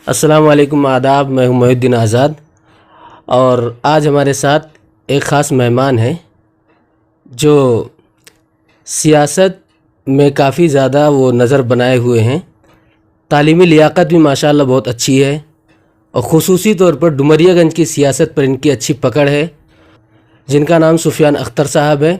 अस्सलाम वालेकुम, आदाब। मैं हूं मोहिउद्दीन आज़ाद और आज हमारे साथ एक ख़ास मेहमान हैं जो सियासत में काफ़ी ज़्यादा वो नज़र बनाए हुए हैं। तालीमी लियाकत भी माशाअल्लाह बहुत अच्छी है और ख़ुसूसी तौर पर डुमरियागंज की सियासत पर इनकी अच्छी पकड़ है, जिनका नाम सुफियान अख्तर साहब है।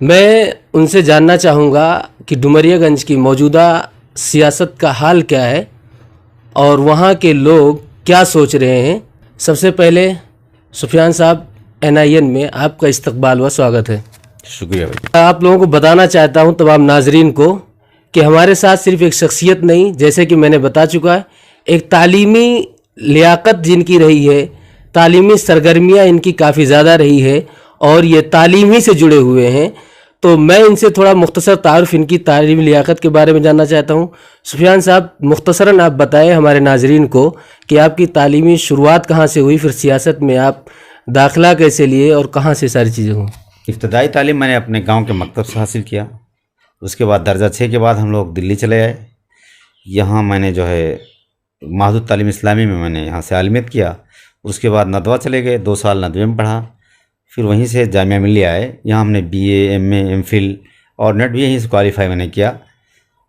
मैं उनसे जानना चाहूँगा कि डुमरियागंज की मौजूदा सियासत का हाल क्या है और वहाँ के लोग क्या सोच रहे हैं। सबसे पहले सुफियान साहब, NIN में आपका इस्तकबाल व स्वागत है। शुक्रिया भाई। आप लोगों को बताना चाहता हूँ तमाम नाजरीन को कि हमारे साथ सिर्फ एक शख्सियत नहीं, जैसे कि मैंने बता चुका है, एक तालीमी लियाकत जिनकी रही है, तालीमी सरगर्मियाँ इनकी काफ़ी ज़्यादा रही है और ये तालीम ही से जुड़े हुए हैं। तो मैं इनसे थोड़ा मुख्तसर तारुफ इनकी तालीमी लियाकत के बारे में जानना चाहता हूँ। सुफियान साहब, मुख्तसरन आप बताएं हमारे नाजरीन को कि आपकी तालीमी शुरुआत कहाँ से हुई, फिर सियासत में आप दाखिला कैसे लिए और कहाँ से सारी चीज़ें हुई। इब्तदाई तालीम मैंने अपने गांव के मकतब से हासिल किया। उसके बाद दर्जा 6 के बाद हम लोग दिल्ली चले आए। यहाँ मैंने जो है महदूद तालीम इस्लामी में मैंने यहाँ से आलिमियत किया। उसके बाद नदवा चले गए, 2 साल नदवे में पढ़ा। फिर वहीं से जामिया मिलिया आए। यहाँ हमने BA MA MPhil और नेट भी यहीं से क्वालिफाई मैंने किया।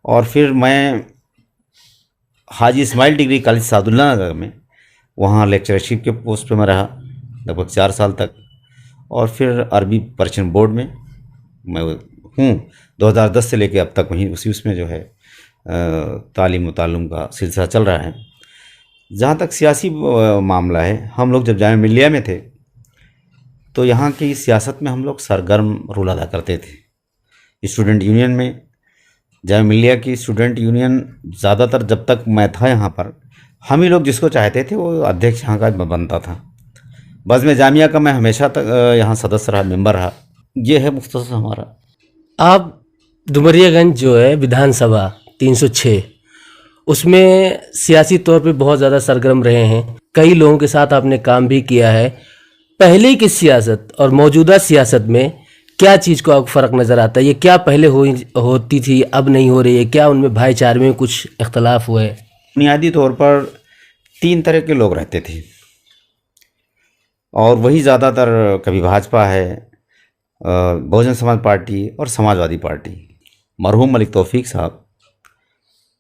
और फिर मैं हाजी इस्माइल डिग्री कॉलेज सादुल्ला नगर में वहाँ लेक्चरशिप के पोस्ट पे मैं रहा लगभग 4 साल तक। और फिर अरबी पर्शियन बोर्ड में मैं हूँ 2010 से लेकर अब तक वहीं उसमें जो है तालीम व ताल्लुम का सिलसिला चल रहा है। जहाँ तक सियासी मामला है, हम लोग जब जामिया मिलिया में थे तो यहाँ की सियासत में हम लोग सरगर्म रोल अदा करते थे। स्टूडेंट यूनियन में, जामिया मिलिया की स्टूडेंट यूनियन ज़्यादातर जब तक मैं था यहाँ पर, हम ही लोग जिसको चाहते थे वो अध्यक्ष यहाँ का बनता था। बज़्म जामिया का मैं हमेशा तक यहाँ सदस्य रहा, मेंबर रहा। ये है मुख्तसर हमारा। आप डुमरियागंज जो है विधानसभा 306, उसमें सियासी तौर पे बहुत ज़्यादा सरगर्म रहे हैं। कई लोगों के साथ आपने काम भी किया है। पहले की सियासत और मौजूदा सियासत में क्या चीज़ को आपको फ़र्क नज़र आता है? ये क्या पहले होती थी, अब नहीं हो रही है? क्या उनमें भाईचारे में कुछ इख्तलाफ हुए? बुनियादी तौर पर 3 तरह के लोग रहते थे और वही ज़्यादातर, कभी भाजपा है, बहुजन समाज पार्टी और समाजवादी पार्टी। मरहूम मलिक तौफीक साहब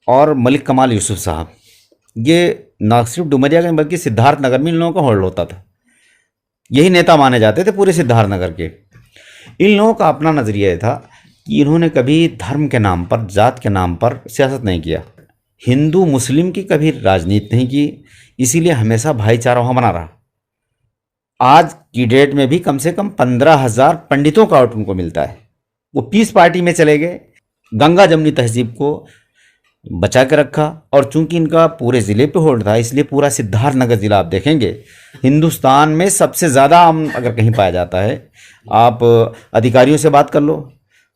और मलिक कमाल यूसुफ साहब, ये ना सिर्फ डुमरियागंज बल्कि सिद्धार्थ नगर में इन लोगों का होल्ड होता था। यही नेता माने जाते थे पूरे सिद्धार्थ नगर के। इन लोगों का अपना नज़रिया ये था कि इन्होंने कभी धर्म के नाम पर, जात के नाम पर सियासत नहीं किया, हिंदू मुस्लिम की कभी राजनीति नहीं की, इसीलिए हमेशा भाईचारा वहाँ बना रहा। आज की डेट में भी कम से कम 15,000 पंडितों का आउट उनको मिलता है। वो पीस पार्टी में चले गए, गंगा जमनी तहजीब को बचा के रखा। और चूंकि इनका पूरे ज़िले पे होल्ड था, इसलिए पूरा सिद्धार्थ नगर ज़िला आप देखेंगे हिंदुस्तान में सबसे ज़्यादा अमन अगर कहीं पाया जाता है। आप अधिकारियों से बात कर लो,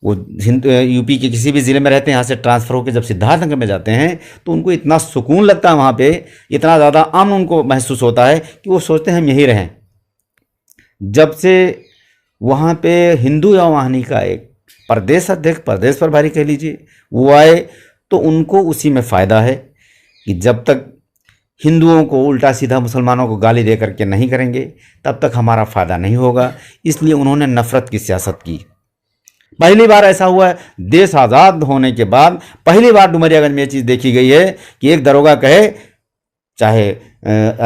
वो यूपी के किसी भी ज़िले में रहते हैं, यहाँ से ट्रांसफ़र होकर जब सिद्धार्थ नगर में जाते हैं तो उनको इतना सुकून लगता है, वहाँ पे इतना ज़्यादा अमन उनको महसूस होता है कि वो सोचते हैं हम यहीं रहें। जब से वहाँ पे हिंदू या वाहनी का एक प्रदेश अध्यक्ष, प्रदेश प्रभारी कह लीजिए, वो आए तो उनको उसी में फ़ायदा है कि जब तक हिंदुओं को उल्टा सीधा मुसलमानों को गाली दे करके नहीं करेंगे तब तक हमारा फ़ायदा नहीं होगा। इसलिए उन्होंने नफ़रत की सियासत की। पहली बार ऐसा हुआ है, देश आज़ाद होने के बाद पहली बार डुमरियागंज में ये चीज़ देखी गई है कि एक दरोगा कहे, चाहे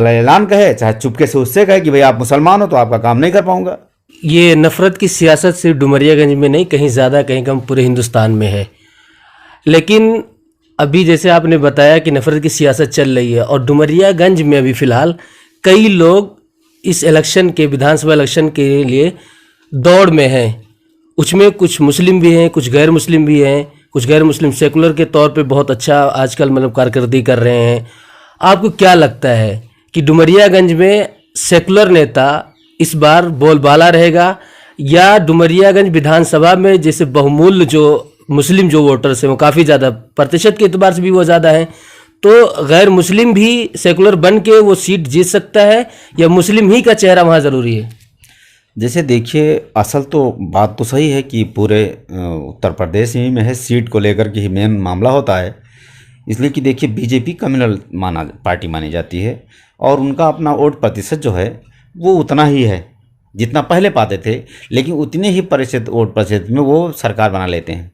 ऐलान कहे, चाहे चुपके से उससे कहे कि भाई आप मुसलमान हो तो आपका काम नहीं कर पाऊंगा। ये नफ़रत की सियासत सिर्फ डुमरियागंज में नहीं, कहीं ज़्यादा कहीं कम पूरे हिंदुस्तान में है। लेकिन अभी जैसे आपने बताया कि नफ़रत की सियासत चल रही है और डुमरियागंज में अभी फ़िलहाल कई लोग इस इलेक्शन के, विधानसभा इलेक्शन के लिए दौड़ में हैं। उसमें कुछ मुस्लिम भी हैं, कुछ गैर मुस्लिम भी हैं। कुछ गैर मुस्लिम सेकुलर के तौर पे बहुत अच्छा आजकल मतलब कारकर्दगी कर रहे हैं। आपको क्या लगता है कि डुमरियागंज में सेकुलर नेता इस बार बोलबाला रहेगा या डुमरियागंज विधानसभा में जैसे बहुमूल्य जो मुस्लिम जो वोटर्स हैं वो काफ़ी ज़्यादा, प्रतिशत के एतबार से भी वो ज़्यादा हैं, तो गैर मुस्लिम भी सेकुलर बन के वो सीट जीत सकता है या मुस्लिम ही का चेहरा वहाँ ज़रूरी है? जैसे देखिए, असल तो बात तो सही है कि पूरे उत्तर प्रदेश ही में है, सीट को लेकर के ही मेन मामला होता है। इसलिए कि देखिए बीजेपी कम्युनल पार्टी मानी जाती है और उनका अपना वोट प्रतिशत जो है वो उतना ही है जितना पहले पाते थे, लेकिन उतने ही प्रतिशत वोट प्रतिशत में वो सरकार बना लेते हैं।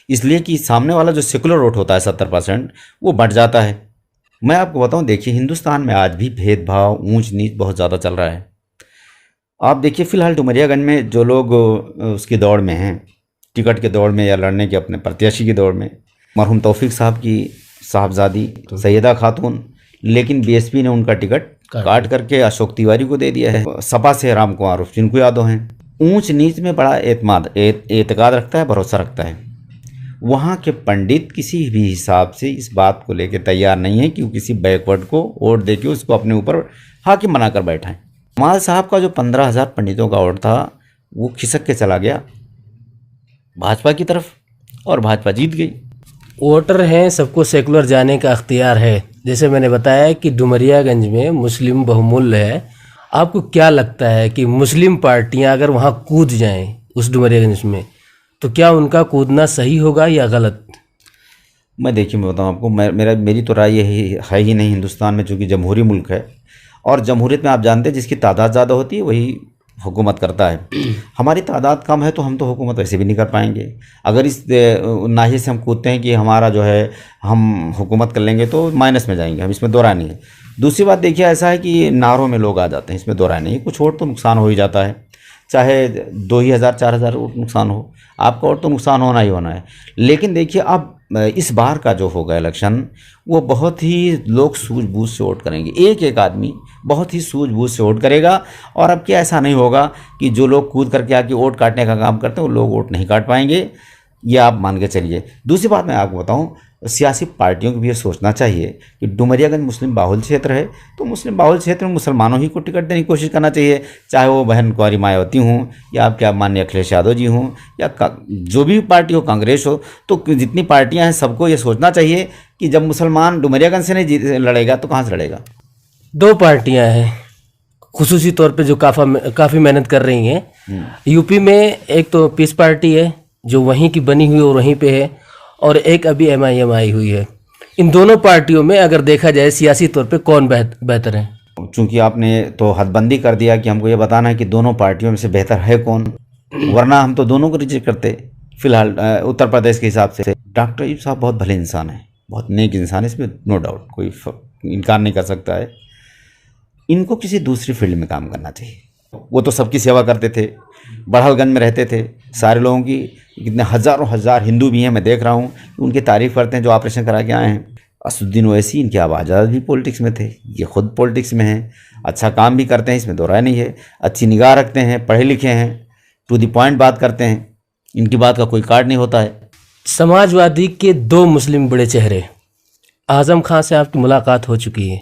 इसलिए कि सामने वाला जो सेकुलर वोट होता है 70% वो बढ़ जाता है। मैं आपको बताऊं, देखिए हिंदुस्तान में आज भी भेदभाव, ऊंच नीच बहुत ज़्यादा चल रहा है। आप देखिए फ़िलहाल डुमरियागंज में जो लोग उसकी दौड़ में हैं, टिकट के दौड़ में या लड़ने के अपने प्रत्याशी की दौड़ में, मरहूम तौफीक साहब की साहबजादी सैयदा खातून, लेकिन बीएसपी ने उनका टिकट काट करके अशोक तिवारी को दे दिया है। सपा से राम कुमार उर्फ जिनको यादव हैं। ऊंच नीच में बड़ा एतकाद रखता है, भरोसा रखता है। वहाँ के पंडित किसी भी हिसाब से इस बात को लेकर तैयार नहीं है कि वो किसी बैकवर्ड को वोट दे के उसको अपने ऊपर हाकिम बनाकर बैठाएं। कमाल साहब का जो 15,000 पंडितों का वोट था वो खिसक के चला गया भाजपा की तरफ और भाजपा जीत गई। वोटर हैं, सबको सेकुलर जाने का अख्तियार है। जैसे मैंने बताया कि डुमरियागंज में मुस्लिम बहुमूल्य है। आपको क्या लगता है कि मुस्लिम पार्टियां अगर वहां कूद जाएं उस डुमरियागंज में, तो क्या उनका कूदना सही होगा या गलत? मैं बताऊं आपको, मेरी तो राय यही है ही नहीं। हिंदुस्तान में चूँकि जमहूरी मुल्क है और जमहूरियत में आप जानते हैं जिसकी तादाद ज़्यादा होती है वही हुकूमत करता है। हमारी तादाद कम है तो हम तो हुकूमत वैसे भी नहीं कर पाएंगे। अगर इस नाहिए से हम कूदते हैं कि हमारा जो है हम हुकूमत कर लेंगे तो माइनस में जाएंगे हम, इसमें दो राय नहीं है। दूसरी बात देखिए, ऐसा है कि नारों में लोग आ जाते हैं, इसमें दो राय नहीं है। कुछ वोट तो नुकसान हो ही जाता है, चाहे 2,000 4,000 वोट नुकसान हो, आपका वोट तो नुकसान होना ही होना है। लेकिन देखिए अब इस बार का जो होगा इलेक्शन, वो बहुत ही लोग सूझबूझ से वोट करेंगे। एक एक आदमी बहुत ही सूझबूझ से वोट करेगा। और अब क्या ऐसा नहीं होगा कि जो लोग कूद करके आके वोट काटने का काम करते हैं वो लोग वोट नहीं काट पाएंगे, ये आप मान के चलिए। दूसरी बात मैं आपको बताऊं, सियासी पार्टियों को भी ये सोचना चाहिए कि डुमरियागंज मुस्लिम बाहुल क्षेत्र है तो मुस्लिम बाहुल क्षेत्र में मुसलमानों ही को टिकट देने की कोशिश करना चाहिए, चाहे वो बहन कुंवारी मायावती हूँ या आपके माननीय अखिलेश यादव जी हूँ या जो भी पार्टी हो, कांग्रेस हो। तो जितनी पार्टियाँ हैं सबको ये सोचना चाहिए कि जब मुसलमान डुमरियागंज से नहीं लड़ेगा तो कहाँ से लड़ेगा। दो पार्टियां हैं खुसूसी तौर पे जो काफ़ी मेहनत कर रही हैं यूपी में। एक तो पीस पार्टी है जो वहीं की बनी हुई और वहीं पे है, और एक अभी MIM आई हुई है। इन दोनों पार्टियों में अगर देखा जाए सियासी तौर पे कौन बेहतर है? चूँकि आपने तो हदबंदी कर दिया कि हमको ये बताना है कि दोनों पार्टियों में से बेहतर है कौन, वरना हम तो दोनों को रिजेक्ट करते। फिलहाल उत्तर प्रदेश के हिसाब से डॉक्टर यूसुफ साहब बहुत भले इंसान हैं, बहुत नेक इंसान है, इसमें नो डाउट, कोई इनकार नहीं कर सकता है। इनको किसी दूसरी फील्ड में काम करना चाहिए। वो तो सबकी सेवा करते थे, बड़हलगंज में रहते थे, सारे लोगों की, कितने हज़ारों हज़ार हिंदू भी हैं, मैं देख रहा हूँ उनकी तारीफ़ करते हैं जो ऑपरेशन करा के आए हैं। असदुद्दीन ओवैसी, इनके आबाजाद भी पॉलिटिक्स में थे, ये खुद पॉलिटिक्स में हैं, अच्छा काम भी करते हैं, इसमें दो राय नहीं है। अच्छी निगाह रखते हैं, पढ़े लिखे हैं, टू द पॉइंट बात करते हैं, इनकी बात का कोई कार्ड नहीं होता है। समाजवादी के दो मुस्लिम बड़े चेहरे, आज़म खां से आपकी मुलाकात हो चुकी है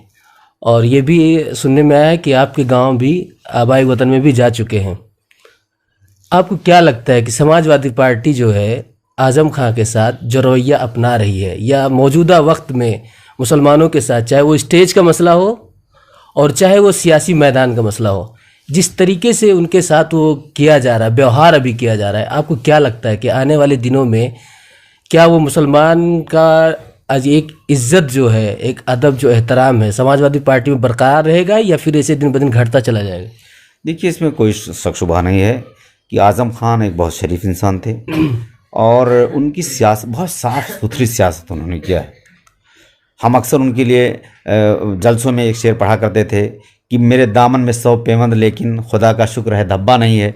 और ये भी सुनने में आया है कि आपके गांव भी, आबाई वतन में भी जा चुके हैं। आपको क्या लगता है कि समाजवादी पार्टी जो है आज़म खां के साथ जो रवैया अपना रही है या मौजूदा वक्त में मुसलमानों के साथ, चाहे वो स्टेज का मसला हो और चाहे वो सियासी मैदान का मसला हो, जिस तरीके से उनके साथ वो किया जा रहा है, व्यवहार अभी किया जा रहा है, आपको क्या लगता है कि आने वाले दिनों में क्या वो मुसलमान का आज एक इज्जत जो है, एक अदब जो एहतराम है समाजवादी पार्टी में बरकरार रहेगा या फिर ऐसे दिन ब दिन घटता चला जाएगा? देखिए इसमें कोई शक शुबा नहीं है कि आज़म खान एक बहुत शरीफ इंसान थे और उनकी सियासत, बहुत साफ़ सुथरी सियासत उन्होंने किया है। हम अक्सर उनके लिए जलसों में एक शेर पढ़ा करते थे कि मेरे दामन में 100 पेवंद लेकिन खुदा का शुक्र है धब्बा नहीं है।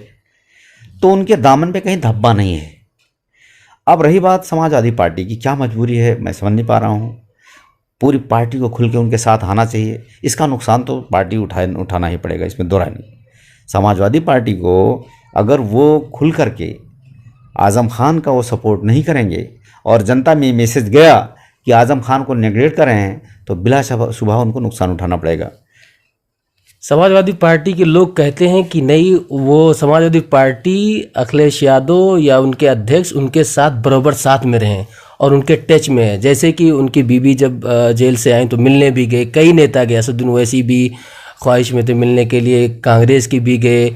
तो उनके दामन पे कहीं धब्बा नहीं है। अब रही बात समाजवादी पार्टी की, क्या मजबूरी है मैं समझ नहीं पा रहा हूँ। पूरी पार्टी को खुल के उनके साथ आना चाहिए, इसका नुकसान तो पार्टी उठाना ही पड़ेगा, इसमें दो राय नहीं। समाजवादी पार्टी को अगर वो खुल करके आज़म खान का वो सपोर्ट नहीं करेंगे और जनता में मैसेज गया कि आज़म खान को नेग्लेक्ट कर रहे हैं तो बिला शुबह उनको नुकसान उठाना पड़ेगा। समाजवादी पार्टी के लोग कहते हैं कि नहीं, वो समाजवादी पार्टी अखिलेश यादव या उनके अध्यक्ष उनके साथ बराबर साथ में रहें और उनके टच में है। जैसे कि उनकी बीबी जब जेल से आई तो मिलने भी गए, कई नेता गए, असदुद्दीन ओवैसी भी ख्वाहिश में थे मिलने के लिए, कांग्रेस की भी गए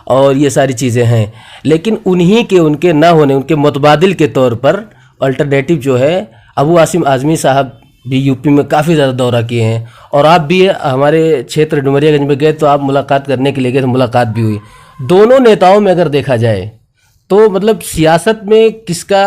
और ये सारी चीज़ें हैं। लेकिन उन्हीं के उनके ना होने, उनके मुतबादिल के तौर पर अल्टरनेटिव जो है अबू आसिम आज़मी साहब भी यूपी में काफ़ी ज़्यादा दौरा किए हैं, और आप भी हमारे क्षेत्र डुमरियागंज में गए तो आप मुलाकात करने के लिए गए तो मुलाकात भी हुई। दोनों नेताओं में अगर देखा जाए तो मतलब सियासत में किसका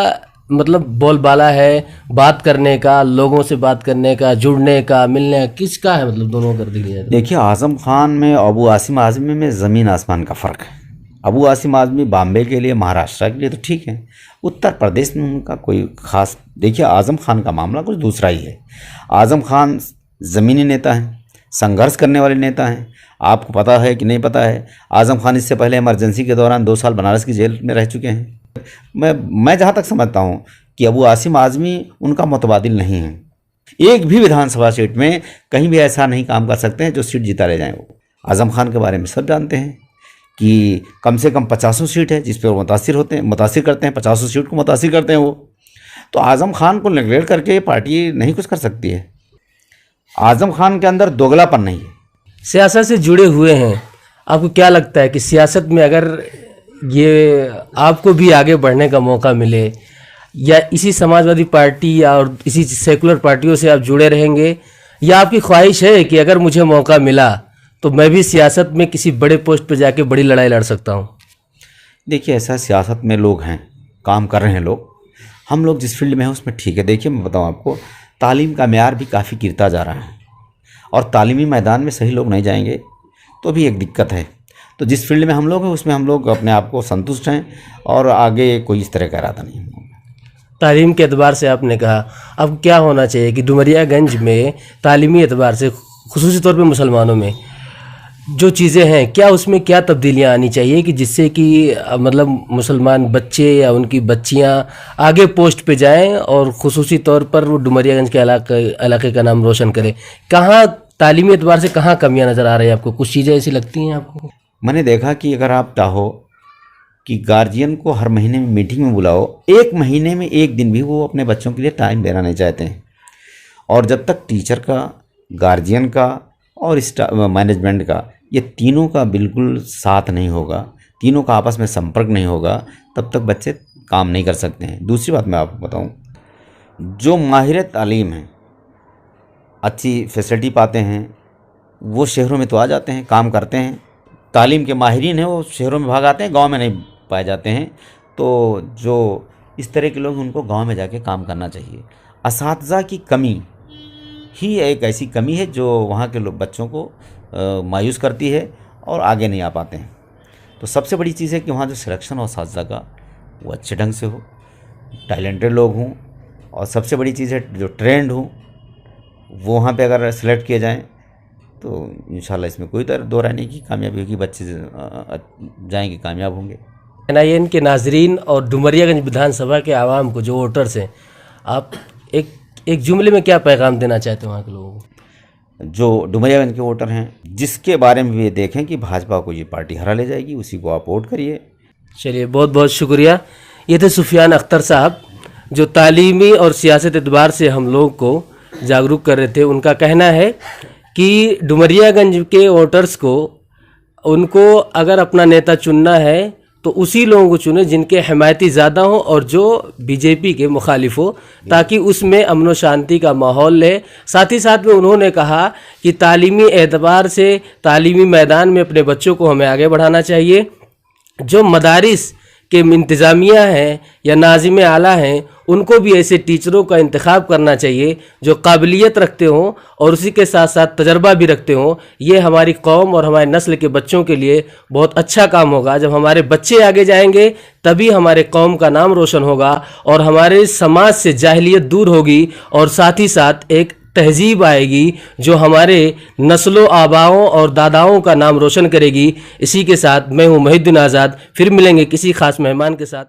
मतलब बोलबाला है, बात करने का, लोगों से बात करने का, जुड़ने का, मिलने का, किसका है मतलब दोनों कर दिया जाए? देखिए, आज़म खान में और अबू आसिम आज़मी में ज़मीन आसमान का फ़र्क है। अबू आसिम आज़मी बॉम्बे के लिए, महाराष्ट्र के लिए तो ठीक है, उत्तर प्रदेश में उनका कोई ख़ास। देखिए, आज़म खान का मामला कुछ दूसरा ही है। आज़म खान ज़मीनी नेता हैं, संघर्ष करने वाले नेता हैं। आपको पता है कि नहीं पता है, आज़म खान इससे पहले इमरजेंसी के दौरान 2 साल बनारस की जेल में रह चुके हैं। मैं जहाँ तक समझता हूँ कि अबू आसिम आज़मी उनका मुतबादिल नहीं है। एक भी विधानसभा सीट में कहीं भी ऐसा नहीं काम कर सकते हैं जो सीट जीता ले जाएं। वो आज़म खान के बारे में सब जानते हैं कि कम से कम 50 सीट है जिस पर वो मुतासिर करते हैं, 50 सीट को मुतासिर करते हैं वो। तो आज़म खान को नेगलेक्ट करके पार्टी नहीं कुछ कर सकती है। आज़म खान के अंदर दोगलापन नहीं है। सियासत से जुड़े हुए हैं, आपको क्या लगता है कि सियासत में अगर ये आपको भी आगे बढ़ने का मौका मिले, या इसी समाजवादी पार्टी या और इसी सेकुलर पार्टियों से आप जुड़े रहेंगे, या आपकी ख्वाहिश है कि अगर मुझे मौका मिला तो मैं भी सियासत में किसी बड़े पोस्ट पर जाके बड़ी लड़ाई लड़ सकता हूँ? देखिए, ऐसा सियासत में लोग हैं, काम कर रहे हैं लोग। हम लोग जिस फील्ड में हैं उसमें ठीक है। देखिए, मैं बताऊँ आपको, तालीम का मेयार भी काफ़ी गिरता जा रहा है, और तालीमी मैदान में सही लोग नहीं जाएंगे तो भी एक दिक्कत है। तो जिस फील्ड में हम लोग हैं उसमें हम लोग अपने आप को संतुष्ट हैं, और आगे कोई इस तरह का इरादा नहीं है। तालीम के एतबार से आपने कहा, अब क्या होना चाहिए कि डुमरियागंज में तालीमी एतबार से, खुसूसी तौर पे मुसलमानों में जो चीज़ें हैं, क्या उसमें क्या तब्दीलियाँ आनी चाहिए कि जिससे कि मतलब मुसलमान बच्चे या उनकी बच्चियाँ आगे पोस्ट पे जाएं और खुसूसी तौर पर वो डुमरियागंज के इलाके का नाम रोशन करें? कहाँ तालीमी एतबार से कहाँ कमियाँ नज़र आ रही हैं आपको? कुछ चीज़ें ऐसी लगती हैं आपको? मैंने देखा कि अगर आप चाहो कि गार्जियन को हर महीने में मीटिंग में बुलाओ, 1 महीने में 1 दिन भी वो अपने बच्चों के लिए टाइम देना नहीं चाहते हैं। और जब तक टीचर का, गार्जियन का और मैनेजमेंट का, ये तीनों का बिल्कुल साथ नहीं होगा, तीनों का आपस में संपर्क नहीं होगा, तब तक बच्चे काम नहीं कर सकते हैं। दूसरी बात मैं आपको बताऊं, जो माहिर तालीम है, अच्छी फैसिलिटी पाते हैं, वो शहरों में तो आ जाते हैं, काम करते हैं। तालीम के माहिरीन हैं वो शहरों में भाग आते हैं, गांव में नहीं पाए जाते हैं। तो जो इस तरह के लोग, उनको गांव में जाके काम करना चाहिए। असातिज़ा की कमी ही एक ऐसी कमी है जो वहाँ के लोग बच्चों को मायूस करती है और आगे नहीं आ पाते हैं। तो सबसे बड़ी चीज़ है कि वहाँ जो सिलेक्शन हो असातिज़ा का, वो अच्छे ढंग से हो, टैलेंटेड लोग हों, और सबसे बड़ी चीज़ है जो ट्रेंड हो, वो वहाँ पे अगर सेलेक्ट किए जाएं तो इंशाल्लाह इसमें कोई दो राय नहीं कि कामयाबी होगी, बच्चे जाएंगे, कामयाब होंगे। NIN के नाजरीन और डुमरियागंज विधानसभा के आवाम को, जो वोटर्स हैं, आप एक जुमले में क्या पैगाम देना चाहते हैं वहाँ के लोगों को? जो डुमरियागंज के वोटर हैं, जिसके बारे में भी ये देखें कि भाजपा को ये पार्टी हरा ले जाएगी, उसी को आप वोट करिए। चलिए, बहुत बहुत शुक्रिया। ये थे सुफियान अख्तर साहब, जो तालीमी और सियासत एतबार से हम लोग को जागरूक कर रहे थे। उनका कहना है कि डुमरियागंज के वोटर्स को, उनको अगर अपना नेता चुनना है तो उसी लोगों को चुने जिनके हमायती ज़्यादा हो और जो बीजेपी के मुखालिफ हो, ताकि उसमें अमन व शांति का माहौल ले। साथ ही साथ में उन्होंने कहा कि तालीमी एतबार से, तालीमी मैदान में अपने बच्चों को हमें आगे बढ़ाना चाहिए। जो मदारिस के इंतज़ामिया हैं या नाज़िम आला हैं, उनको भी ऐसे टीचरों का इंतखाब करना चाहिए जो काबिलियत रखते हों और उसी के साथ साथ तजर्बा भी रखते हों। ये हमारी कौम और हमारे नस्ल के बच्चों के लिए बहुत अच्छा काम होगा। जब हमारे बच्चे आगे जाएंगे तभी हमारे कौम का नाम रोशन होगा और हमारे समाज से जाहिलियत दूर होगी, और साथ ही साथ एक तहजीब आएगी जो हमारे नस्लों, आबाओं और दादाओं का नाम रोशन करेगी। इसी के साथ मैं हूँ मुहिद्दीन आज़ाद। फिर मिलेंगे किसी खास मेहमान के साथ।